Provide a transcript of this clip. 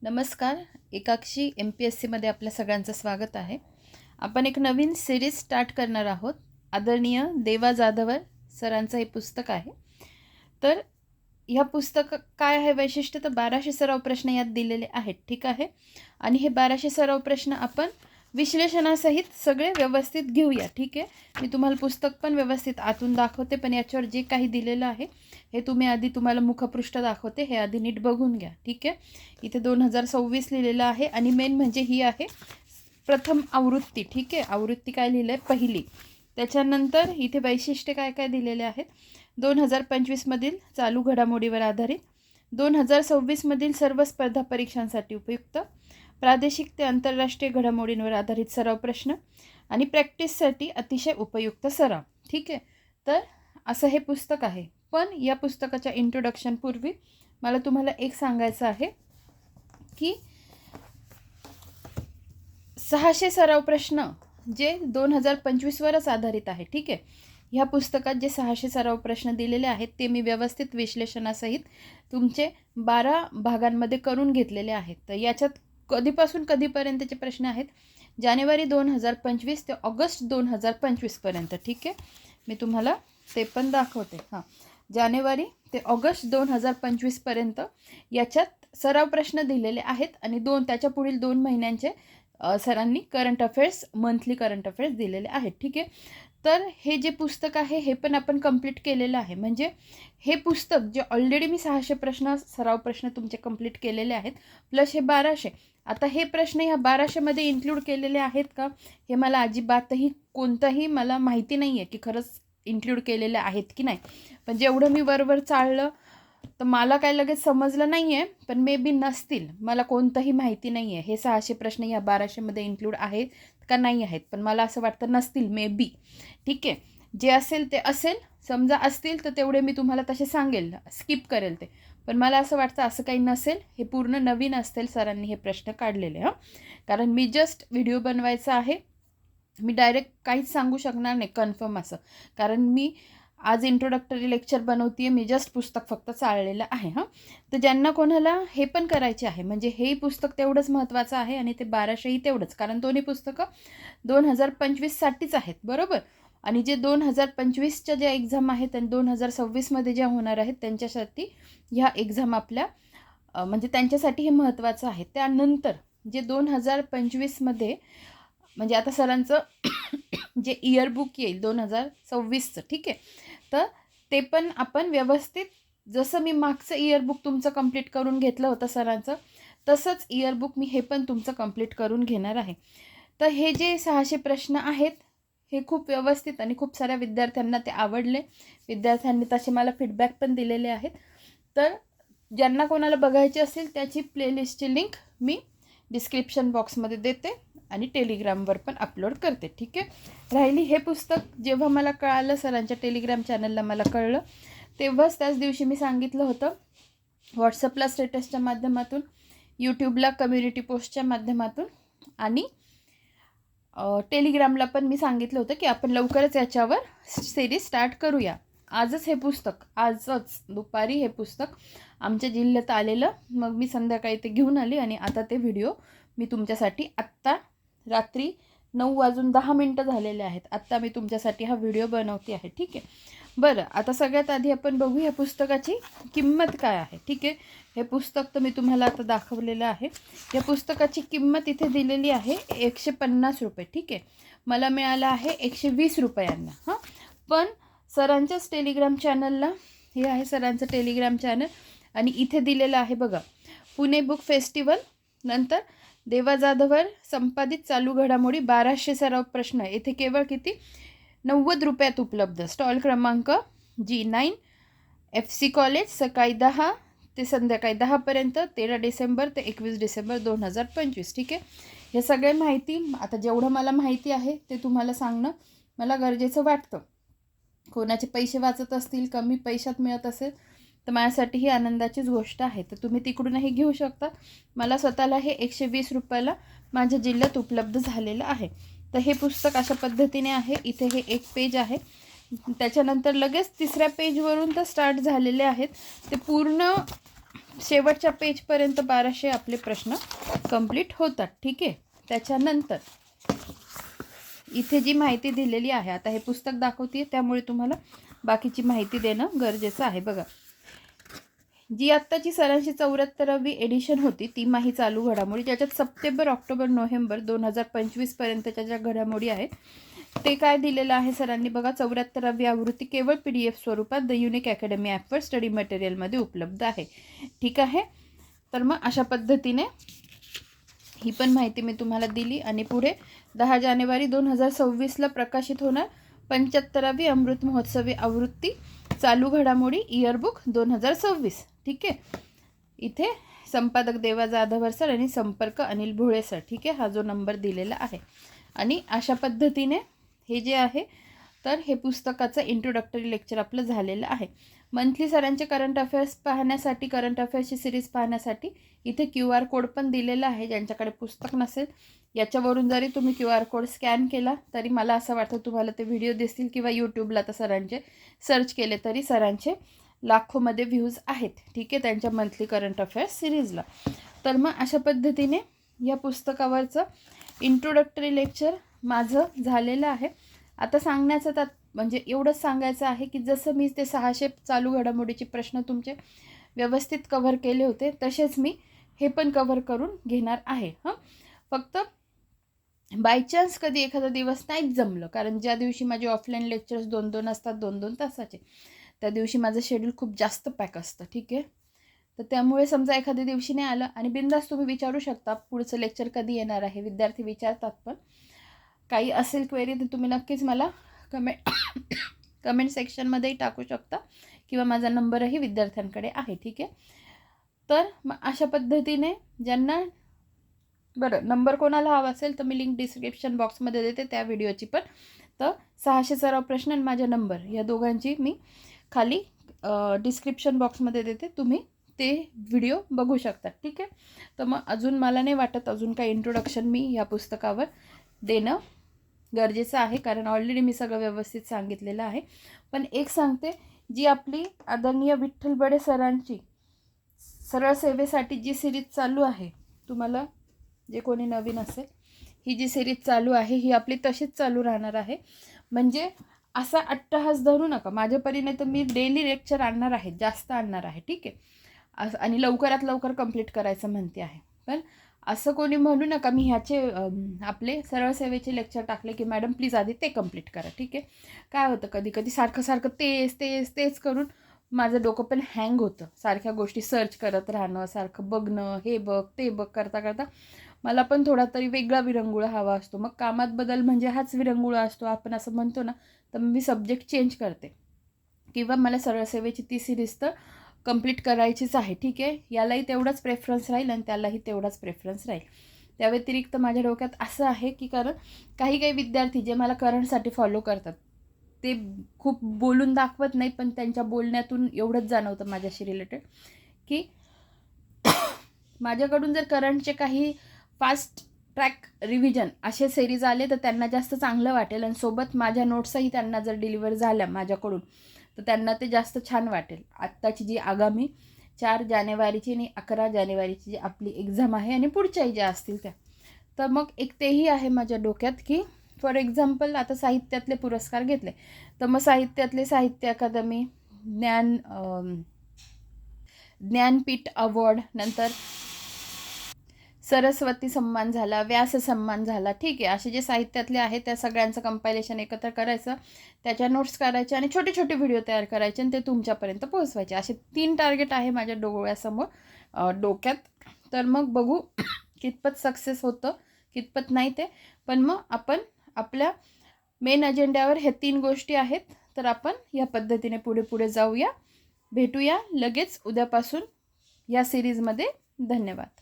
नमस्कार. एकाक्षी MPSC मध्ये आपल्या सगळ्यांचं स्वागत आहे. आपण एक नवीन सिरीज स्टार्ट करणार आहोत. आदरणीय देवा जाधवर सरांचं हे पुस्तक आहे. तर ह्या पुस्तक काय आहे वैशिष्ट्य, तर 1200 सराव प्रश्न यात दिलेले आहेत. ठीक आहे. आणि हे 1200 सराव प्रश्न आपण विश्लेषणासहित सगळे व्यवस्थित घेऊया. ठीक आहे. मी तुम्हाला पुस्तक पण व्यवस्थित आतून दाखवते, पण याच्यावर जे काही दिलेलं आहे हे तुम्हाला मुखपृष्ठ दाखवते, हे आधी नीट बघून घ्या. ठीक आहे. इथे 2026 लिहिलेलं आहे आणि मेन म्हणजे ही आहे प्रथम आवृत्ती. ठीक आहे. आवृत्ती काय लिहिलं आहे, पहिली. त्याच्यानंतर इथे वैशिष्ट्य काय काय दिलेले आहेत. 2025 मधील चालू घडामोडीवर आधारित, 2026 मधील सर्व स्पर्धा परीक्षांसाठी उपयुक्त, प्रादेशिक ते आंतरराष्ट्रीय घडामोडींवर आधारित सराव प्रश्न आणि प्रॅक्टिससाठी अतिशय उपयुक्त सराव. ठीक आहे. तर असं हे पुस्तक आहे. पण या पुस्तकाच्या इंट्रोडक्शन पूर्वी मला तुम्हाला एक सांगायचं आहे की 600 सराव प्रश्न जे 2025 वरच आधारित आहे. ठीक आहे. ह्या पुस्तकात जे 600 सराव प्रश्न दिलेले आहेत ते मी व्यवस्थित विश्लेषणासहित तुमचे 12 भागांमध्ये करून घेतलेले आहेत. तर याच्यात कधीपासून कधीपर्यंतचे प्रश्न आहेत, जानेवारी 2025 ते ऑगस्ट 2025 पर्यंत. ठीक आहे. मी तुम्हाला ते पण दाखवते. जानेवारी ते ऑगस्ट 2025 पर्यंत याच्यात सराव प्रश्न दिलेले आहेत आणि त्याच्या पुढील 2 महिन्यांचे सरांनी current affairs, monthly current affairs दिलेले आहेत. ठीक आहे. तर हे जे पुस्तक आहे हे पण आपण कंप्लीट केलेलं आहे. म्हणजे हे पुस्तक जे ऑलरेडी मी 600 प्रश्न सराव प्रश्न तुमचे कंप्लीट केलेले आहेत, प्लस हे 1200. आता हे प्रश्न ह्या 1200 मध्ये इन्क्लूड केलेले आहेत का, हे मला अजिबातही कोणतंही मला माहिती नाही आहे की खरंच इन्क्लूड केलेले आहेत की नाही. पण जेवढं मी वरवर चाललं तर मला काय लगेच समजलं नाही आहे. पण मे बी नसतील, मला कोणतंही माहिती नाही आहे हे 600 प्रश्न या 1200 मध्ये इन्क्लूड आहेत का नाही आहेत. पण मला असं वाटतं नसतील, मे बी. ठीक आहे. जे असेल ते असेल. समजा असतील तर तेवढे मी तुम्हाला तसे सांगेल, स्किप करेल ते. पण मला असं वाटतं असं काही नसेल, हे पूर्ण नवीन असतील सरांनी हे प्रश्न काढलेले. कारण मी जस्ट व्हिडिओ बनवायचा आहे, मी डायरेक्ट काहीच सांगू शकणार नाही कन्फर्म असं. कारण मी आज इंट्रोडक्टरी लेक्चर बनवते, मी जस्ट पुस्तक फक्त चाललेलं आहे. तर ज्यांना कोणाला हे पण करायचे आहे, म्हणजे हेही पुस्तक तेवढंच महत्त्वाचं आहे आणि ते 1200ही तेवढंच, कारण दोन्ही पुस्तकं 2025साठीच आहेत. बरोबर. आणि जे 2025च्या ज्या एक्झाम आहेत आणि 2026मध्ये ज्या होणार आहेत त्यांच्यासाठी ह्या एक्झाम आपल्या म्हणजे त्यांच्यासाठी हे महत्त्वाचं आहे. त्यानंतर जे 2025मध्ये म्हणजे आता सरांचं जे इयरबुक येईल 2026चं. ठीक आहे. तर ते पण आपण व्यवस्थित, जसं मी मागचं इयरबुक तुमचं कंप्लीट करून घेतलं होतं सरांचं, तसंच इयरबुक मी हे पण तुमचं कंप्लीट करून घेणार आहे. तर हे जे 600 प्रश्न आहेत हे खूप व्यवस्थित आणि खूप साऱ्या विद्यार्थ्यांना ते आवडले. विद्यार्थ्यांनी तसे मला फीडबॅक पण दिलेले आहेत. तर ज्यांना कोणाला बघायचे असेल त्याची प्लेलिस्टची लिंक मी डिस्क्रिप्शन बॉक्समध्ये देते आणि टेलिग्रामवर पण अपलोड करते. ठीक आहे. राहिली हे पुस्तक, जेव्हा मला कळालं सरांच्या टेलिग्राम चॅनलला मला कळलं, तेव्हाच त्याच दिवशी मी सांगितलं होतं. व्हॉट्सअपला स्टेटसच्या माध्यमातून, यूट्यूबला कम्युनिटी पोस्टच्या माध्यमातून आणि टेलिग्रामला पण मी सांगितलं होतं की आपण लवकरच याच्यावर सिरीज स्टार्ट करूया. आजच हे पुस्तक, आजच दुपारी हे पुस्तक आमच्या जिल्ह्यात आलेलं. मग मी संध्याकाळी ते घेऊन आली आणि आता ते व्हिडिओ मी तुमच्यासाठी आत्ता रात्री 9:10 झालेले आहेत. आत्ता मी तुमच्यासाठी हा व्हिडिओ बनवते आहे. ठीक आहे. बरं, आता सगळ्यात आधी आपण बघू या पुस्तकाची किंमत काय आहे. ठीक आहे. हे पुस्तक तर मी तुम्हाला आता दाखवलेलं आहे. या पुस्तकाची किंमत इथे दिलेली आहे 150 रुपये. ठीक आहे. मला मिळालं आहे 120 रुपयांना. पण सरांच्याच टेलिग्राम चॅनलला, हे आहे सरांचं टेलिग्राम चॅनल आणि इथे दिलेलं आहे बघा, पुणे बुक फेस्टिवल, नंतर देवा जाधवर संपादित चालू घडामोडी 1200 सराव प्रश्न. येथे केवळ किती, 90 रुपयात उपलब्ध. स्टॉल क्रमांक G9, FC कॉलेज, सकाळी 10 ते संध्याकाळी 10 पर्यंत, 13 डिसेंबर ते 21 डिसेंबर 2025. ठीक आहे. हे सगळे माहिती, आता जेवढं मला माहिती आहे ते तुम्हाला सांगणं मला गरजेचं वाटतं. कोणाचे पैसे वाचत असतील, कमी पैशात मिळत असेल तर माझ्यासाठी ही आनंदाचीच गोष्ट आहे. तर तुम्ही तिकडूनही घेऊ शकता. मला स्वतःला हे 120 रुपयाला माझ्या जिल्ह्यात उपलब्ध झालेलं आहे. तर हे पुस्तक अशा पद्धतीने आहे. इथे हे एक पेज आहे, त्याच्यानंतर लगेच तिसऱ्या पेजवरून तर स्टार्ट झालेले आहेत. ते पूर्ण शेवटच्या पेजपर्यंत 1200 आपले प्रश्न कंप्लीट होतात. ठीक आहे. त्याच्यानंतर इथे जी माहिती दिलेली आहे, आता हे पुस्तक दाखवते त्यामुळे तुम्हाला बाकीची माहिती देणं गरजेचं आहे. बघा, जी आत्ताची सरांची 74वी एडिशन होती तिमाही चालू घडामोडी, ज्याच्यात सप्टेंबर, ऑक्टोबर, नोव्हेंबर 2025 पर्यंतच्या ज्या घडामोडी आहेत ते काय दिलेलं आहे सरांनी बघा. 74वी आवृत्ती केवळ PDF स्वरूपात द युनिक अकॅडमी ॲपवर स्टडी मटेरियलमध्ये उपलब्ध आहे. ठीक आहे. तर मग अशा पद्धतीने ही पण माहिती मी तुम्हाला दिली. आणि पुढे 10 जानेवारी 2026ला प्रकाशित होणार 75वी अमृत महोत्सवी आवृत्ती चालू घडामोडी इयरबुक 2026. ठीक आहे. इथे संपादक देवा जाधवर सर आणि संपर्क अनिल भोळे सर. ठीक आहे. हा जो नंबर दिलेला आहे. आणि अशा पद्धतीने हे जे आहे तर हे पुस्तकाचं इंट्रोडक्टरी लेक्चर आपलं झालेलं आहे. मंथली सरांचे करंट अफेअर्स पाहण्यासाठी, करंट अफेअर्सची सिरीज पाहण्यासाठी इथे QR कोड पण दिलेला आहे. ज्यांच्याकडे पुस्तक नसेल याच्यावरून जरी तुम्ही QR कोड स्कॅन केला तरी मला असं वाटतं तुम्हाला ते व्हिडिओ दिसतील, किंवा यूट्यूबला तर सरांचे सर्च केले तरी सरांचे लाखोमध्ये व्ह्यूज आहेत. ठीक आहे, त्यांच्या मंथली करंट अफेअर्स सिरीजला. तर मग अशा पद्धतीने या पुस्तकावरचं इंट्रोडक्टरी लेक्चर माझं झालेलं आहे. आता सांगण्याचं म्हणजे एवढंच सांगायचं आहे की जसं मी ते 600 चालू घडामोडीचे प्रश्न तुमचे व्यवस्थित कव्हर केले होते तसेच मी हे पण कव्हर करून घेणार आहे. फक्त बायचान्स कधी एखादा दिवस नाहीच जमलं, कारण ज्या दिवशी माझे ऑफलाईन लेक्चर्स 2-2 असतात, 2-2 तासाचे, त्या दिवशी माझं शेड्यूल खूप जास्त पॅक असतं. ठीक आहे. तर त्यामुळे समजा एखाद्या दिवशी नाही आलं, आणि बिंदास तुम्ही विचारू शकता पुढचं लेक्चर कधी येणार आहे. विद्यार्थी विचारतात, पण काही असेल क्वेरी तर तुम्ही नक्कीच मला कमेंट सेक्शनमध्येही टाकू शकता, किंवा माझा नंबरही विद्यार्थ्यांकडे आहे. ठीक आहे. तर मग अशा पद्धतीने ज्यांना बरं नंबर कोणाला हवा असेल तर मी लिंक डिस्क्रिप्शन बॉक्समध्ये देते त्या व्हिडिओची पण. तर 600 सराव प्रश्न आणि माझा नंबर या दोघांची मी खाली डिस्क्रिप्शन बॉक्समध्ये देते, तुम्ही ते व्हिडिओ बघू शकता. ठीक आहे. तर मग अजून मला नाही वाटत अजून काही इंट्रोडक्शन मी या पुस्तकावर देणं गरजेचं आहे, कारण ऑलरेडी मी सगळं व्यवस्थित सांगितलेलं आहे. पण एक सांगते, जी आपली आदरणीय विठ्ठल बडे सरांची सरळ सेवेसाठी जी सिरीज चालू आहे, तुम्हाला जे कोणी नवीन असेल, ही जी सिरीज चालू आहे ही आपली तशीच चालू राहणार आहे. म्हणजे असा अट्टहास धरू नका. माझ्या परीने तर मी डेली लेक्चर आणणार आहे, जास्त आणणार आहे. ठीक आहे. आणि लवकरात लवकर कंप्लीट करायचं म्हणते आहे. पण असं कोणी म्हणू नका मी ह्याचे आपले सरळ सेवेचे लेक्चर टाकले की मॅडम प्लीज आधी ते कंप्लीट करा. ठीक आहे. काय होतं कधी कधी सारखं तेच करून माझं डोकं पण हँग होतं. सारख्या गोष्टी सर्च करत राहणं, सारखं बघणं, हे बघ ते बघ करता करता मला पण थोडा तरी वेगळा विरंगुळा हवा असतो. मग कामात बदल म्हणजे हाच विरंगुळा असतो आपण असं म्हणतो ना. तर मी सब्जेक्ट चेंज करते, किंवा मला सरळ सेवेची ती सिरीज तर कंप्लीट करायचीच आहे. ठीक आहे. यालाही तेवढाच प्रेफरन्स राहील आणि त्यालाही तेवढाच प्रेफरन्स राहील. त्या व्यतिरिक्त माझ्या डोक्यात असं आहे की कारण काही विद्यार्थी जे मला करंटसाठी फॉलो करतात ते खूप बोलून दाखवत नाही, पण त्यांच्या बोलण्यातून एवढंच जाणवतं माझ्याशी रिलेटेड की माझ्याकडून जर करंटचे काही फास्ट ट्रॅक रिव्हिजन असे सिरीज आले तर त्यांना जास्त चांगलं वाटेल, आणि सोबत माझ्या नोट्सही त्यांना जर डिलिव्हर झाल्या माझ्याकडून तर त्यांना ते जास्त छान वाटेल. आत्ताची जी आगामी 4 जानेवारीची आणि 11 जानेवारीची जी आपली एक्झाम आहे आणि पुढच्याही ज्या असतील त्या, तर मग एक तेही आहे माझ्या डोक्यात की फॉर एक्झाम्पल आता साहित्यातले पुरस्कार घेतले तर मग साहित्यातले साहित्य अकादमी, ज्ञानपीठ अवॉर्ड, नंतर सरस्वती सन्मान झाला, व्यास सन्मान झाला. ठीक आहे. असे जे साहित्यातले आहेत त्या सगळ्यांचं कंपायलेशन एकत्र करायचं, त्याच्या नोट्स करायचे आणि छोटे छोटे व्हिडिओ तयार करायचे आणि ते तुमच्यापर्यंत पोहोचवायचे. असे 3 टार्गेट आहे माझ्या डोक्यात. तर मग बघू कितपत सक्सेस होतं कितपत नाही ते. पण मग आपण आपल्या मेन अजेंड्यावर ह्या 3 गोष्टी आहेत. तर आपण या पद्धतीने पुढे जाऊया. भेटूया लगेच उद्यापासून या सिरीजमध्ये. धन्यवाद.